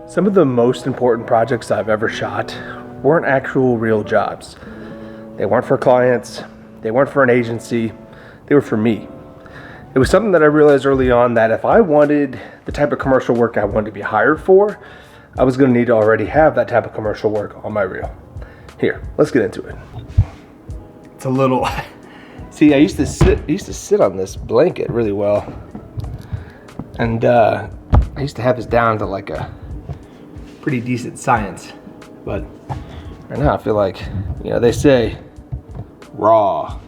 Some of the most important projects I've ever shot weren't actual real jobs. They weren't for clients, they weren't for an agency, they were for me. It was something that I realized early on that if I wanted the type of commercial work I wanted to be hired for, I was gonna need to already have that type of commercial work on my reel. Here, let's get into it. It's a little, see, I used to sit on this blanket really well. And I used to have this down to like a pretty decent science, but right now I feel like, they say raw.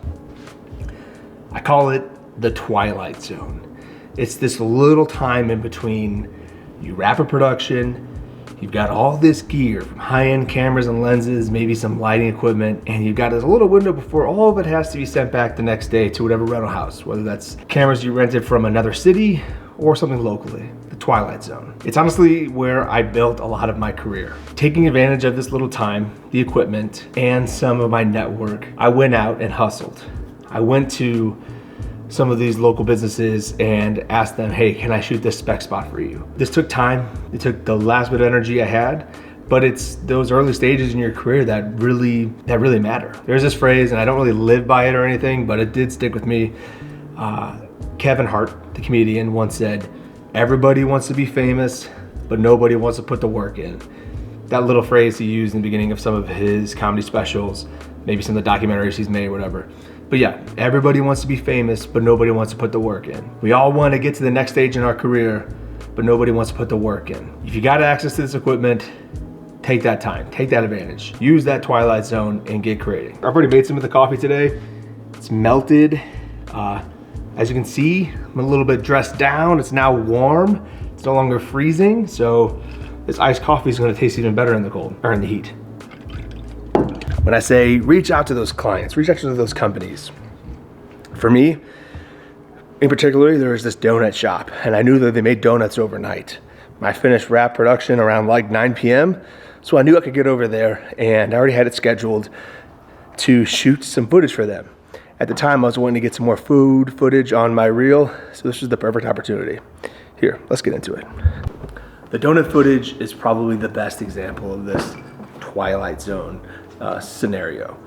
I call it the Twilight Zone. It's this little time in between you wrap a production, you've got all this gear from high-end cameras and lenses, maybe some lighting equipment, and you've got this little window before all of it has to be sent back the next day to whatever rental house, whether that's cameras you rented from another city or something locally. The Twilight Zone. It's honestly where I built a lot of my career. Taking advantage of this little time, the equipment, and some of my network, I went out and hustled. I went to some of these local businesses and asked them, hey, can I shoot this spec spot for you? This took time. It took the last bit of energy I had, but it's those early stages in your career that really matter. There's this phrase, and I don't really live by it or anything, but it did stick with me. Kevin Hart, the comedian, once said, everybody wants to be famous, but nobody wants to put the work in. That little phrase he used in the beginning of some of his comedy specials, maybe some of the documentaries he's made, whatever. But yeah, everybody wants to be famous, but nobody wants to put the work in. We all want to get to the next stage in our career, but nobody wants to put the work in. If you got access to this equipment, take that time, take that advantage. Use that Twilight Zone and get creating. I've already made some of the coffee today. It's melted. As you can see, I'm a little bit dressed down. It's now warm. It's no longer freezing. So this iced coffee is gonna taste even better in the cold, or in the heat. When I say reach out to those clients, reach out to those companies. For me, in particular, there was this donut shop, and I knew that they made donuts overnight. I finished wrap production around like 9 p.m., so I knew I could get over there, and I already had it scheduled to shoot some footage for them. At the time, I was wanting to get some more food footage on my reel, so this was the perfect opportunity. Here, let's get into it. The donut footage is probably the best example of this Twilight Zone scenario.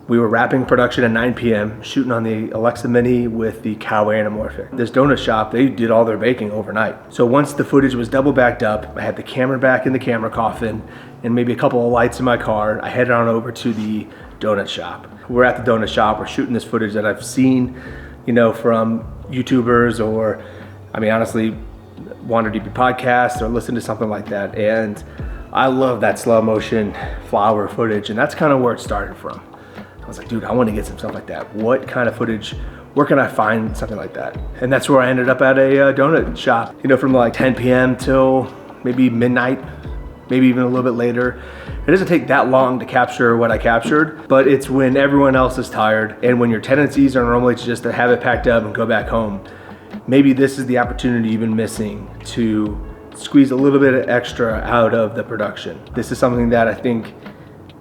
We were wrapping production at 9 p.m., shooting on the Alexa Mini with the Cowboy Anamorphic. This donut shop, they did all their baking overnight. So once the footage was double backed up, I had the camera back in the camera coffin and maybe a couple of lights in my car. I headed on over to the donut shop. We're at the donut shop, we're shooting this footage that I've seen, from YouTubers or, honestly, Wander DP podcasts or listen to something like that. And I love that slow motion flower footage, and that's kind of where it started from. I was like, dude, I want to get some stuff like that. What kind of footage, where can I find something like that? And that's where I ended up at a donut shop, from like 10 p.m. till maybe midnight, maybe even a little bit later. It doesn't take that long to capture what I captured, but it's when everyone else is tired and when your tendencies are normally just to have it packed up and go back home. Maybe this is the opportunity you've been missing to squeeze a little bit of extra out of the production. This is something that I think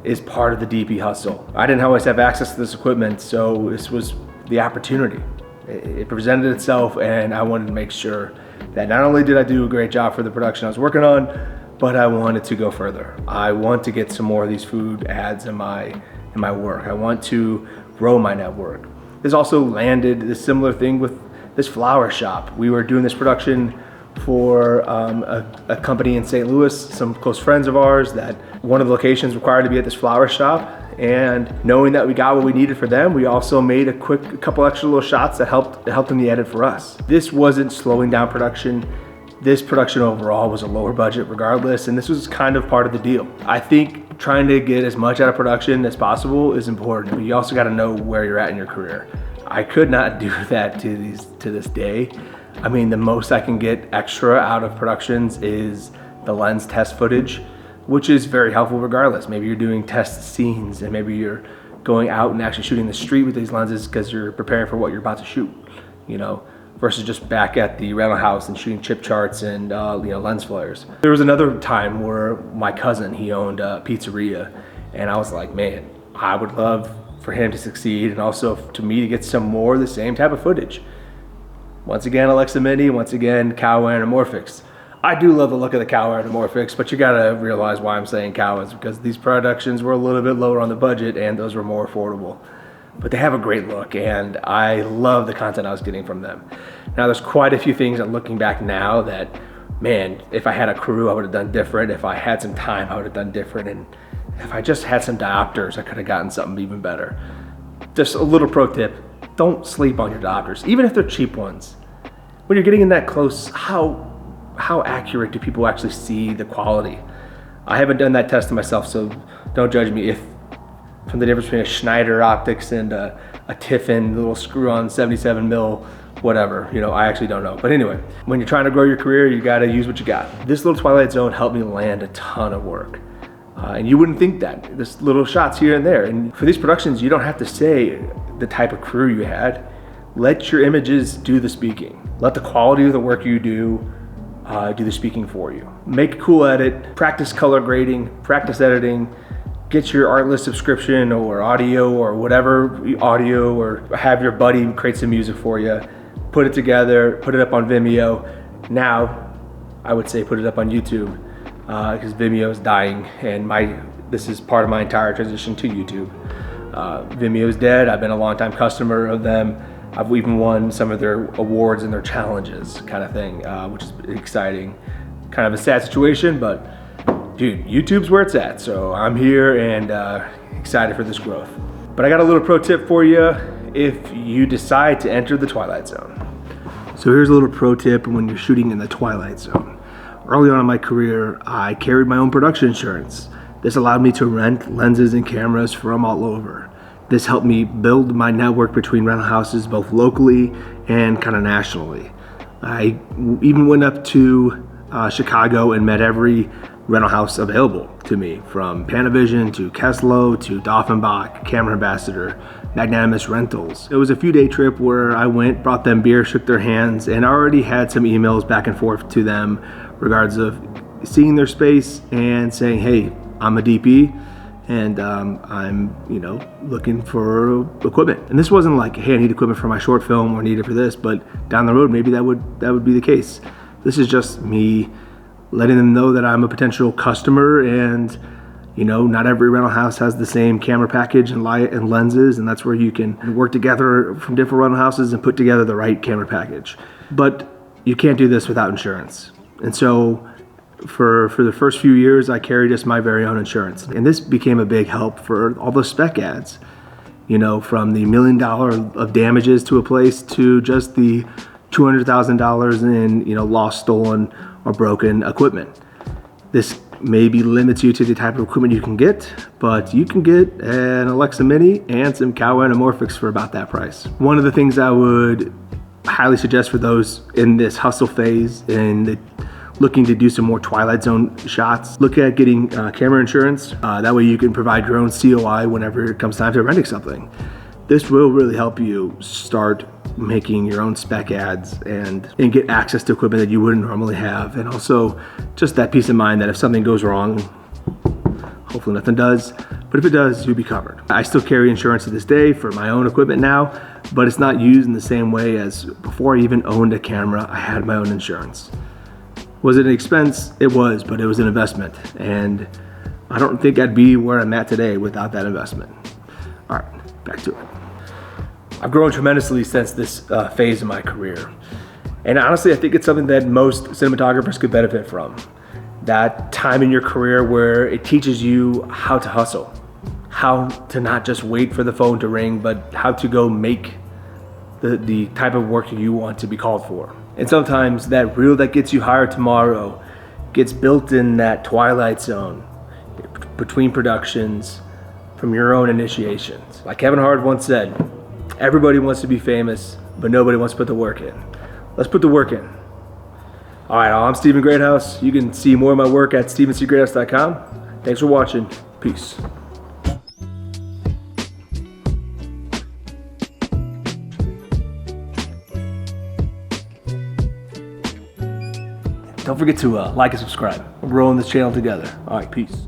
is part of the DP hustle. I didn't always have access to this equipment, so this was the opportunity. It presented itself, and I wanted to make sure that not only did I do a great job for the production I was working on, but I wanted to go further. I want to get some more of these food ads in my work. I want to grow my network. This also landed this similar thing with this flower shop. We were doing this production for a company in St. Louis, some close friends of ours, that one of the locations required to be at this flower shop. And knowing that we got what we needed for them, we also made a couple extra little shots that helped in the edit for us. This wasn't slowing down production. This production overall was a lower budget regardless, and this was kind of part of the deal. I think trying to get as much out of production as possible is important, but you also gotta know where you're at in your career. I could not do that to this day. The most I can get extra out of productions is the lens test footage, which is very helpful regardless. Maybe you're doing test scenes and maybe you're going out and actually shooting the street with these lenses because you're preparing for what you're about to shoot, versus just back at the rental house and shooting chip charts and lens flares. There was another time where my cousin, he owned a pizzeria, and I was like, man, I would love for him to succeed and also to me to get some more of the same type of footage. Once again, Alexa Mini, once again, Cowboy Anamorphics. I do love the look of the cow Anamorphics, but you gotta realize why I'm saying cow is because these productions were a little bit lower on the budget and those were more affordable. But they have a great look and I love the content I was getting from them. Now there's quite a few things that looking back now that, man, if I had a crew, I would have done different. If I had some time, I would have done different. And if I just had some diopters, I could have gotten something even better. Just a little pro tip, don't sleep on your diopters, even if they're cheap ones. When you're getting in that close, how accurate do people actually see the quality? I haven't done that test to myself, so don't judge me if from the difference between a Schneider optics and a Tiffin little screw-on 77 mil, whatever, you know, I actually don't know. But anyway, when you're trying to grow your career, you gotta use what you got. This little Twilight Zone helped me land a ton of work. And you wouldn't think that, just little shots here and there. And for these productions, you don't have to say the type of crew you had. Let your images do the speaking. Let the quality of the work you do the speaking for you. Make a cool edit, practice color grading, practice editing, get your Artlist subscription or audio or whatever audio, or have your buddy create some music for you, put it together, put it up on Vimeo. Now, I would say put it up on YouTube because Vimeo is dying and this is part of my entire transition to YouTube. Vimeo is dead. I've been a longtime customer of them. I've even won some of their awards and their challenges kind of thing, which is exciting. Kind of a sad situation, but dude, YouTube's where it's at. So I'm here and excited for this growth. But I got a little pro tip for you if you decide to enter the Twilight Zone. So here's a little pro tip when you're shooting in the Twilight Zone. Early on in my career, I carried my own production insurance. This allowed me to rent lenses and cameras from all over. This helped me build my network between rental houses both locally and kind of nationally. I even went up to Chicago and met every rental house available to me, from Panavision to Keslow to Doffenbach, Camera Ambassador, Magnanimous Rentals. It was a few day trip where I went, brought them beer, shook their hands, and already had some emails back and forth to them regards of seeing their space and saying, hey, I'm a DP and I'm looking for equipment. And this wasn't like, hey, I need equipment for my short film or need it for this, but down the road maybe that would be the case. This is just me letting them know that I'm a potential customer, and not every rental house has the same camera package and light and lenses, and that's where you can work together from different rental houses and put together the right camera package. But you can't do this without insurance. And so for the first few years, I carried just my very own insurance. And this became a big help for all the spec ads, from the $1 million of damages to a place to just the $200,000 in, lost, stolen, or broken equipment. This maybe limits you to the type of equipment you can get, but you can get an Alexa Mini and some cow Anamorphics for about that price. One of the things I would highly suggest for those in this hustle phase and looking to do some more Twilight Zone shots, look at getting camera insurance. That way you can provide your own COI whenever it comes time to renting something. This will really help you start making your own spec ads and get access to equipment that you wouldn't normally have. And also just that peace of mind that if something goes wrong, hopefully nothing does, but if it does, you'll be covered. I still carry insurance to this day for my own equipment now, but it's not used in the same way as before I even owned a camera. I had my own insurance. Was it an expense? It was, but it was an investment. And I don't think I'd be where I'm at today without that investment. All right, back to it. I've grown tremendously since this phase of my career. And honestly, I think it's something that most cinematographers could benefit from. That time in your career where it teaches you how to hustle, how to not just wait for the phone to ring, but how to go make the type of work you want to be called for. And sometimes that reel that gets you hired tomorrow gets built in that Twilight Zone between productions from your own initiations. Like Kevin Hart once said, everybody wants to be famous, but nobody wants to put the work in. Let's put the work in. All right, I'm Steven Greathouse. You can see more of my work at stevenscgreathouse.com. Thanks for watching. Peace. Don't forget to like and subscribe. We're growing this channel together. All right, peace.